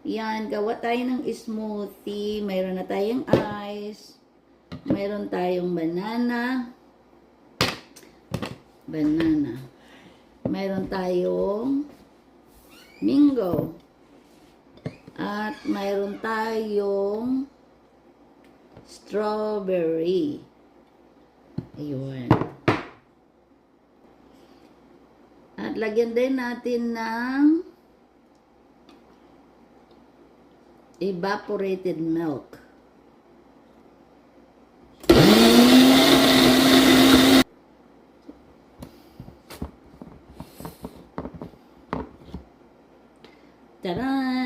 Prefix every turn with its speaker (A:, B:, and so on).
A: Yan, gawa tayo ng smoothie. Mayroon na tayong ice. Mayroon tayong banana. Mayroon tayong mango. At mayroon tayong strawberry. Ayun. At lagyan din natin ng evaporated milk. Tadaan!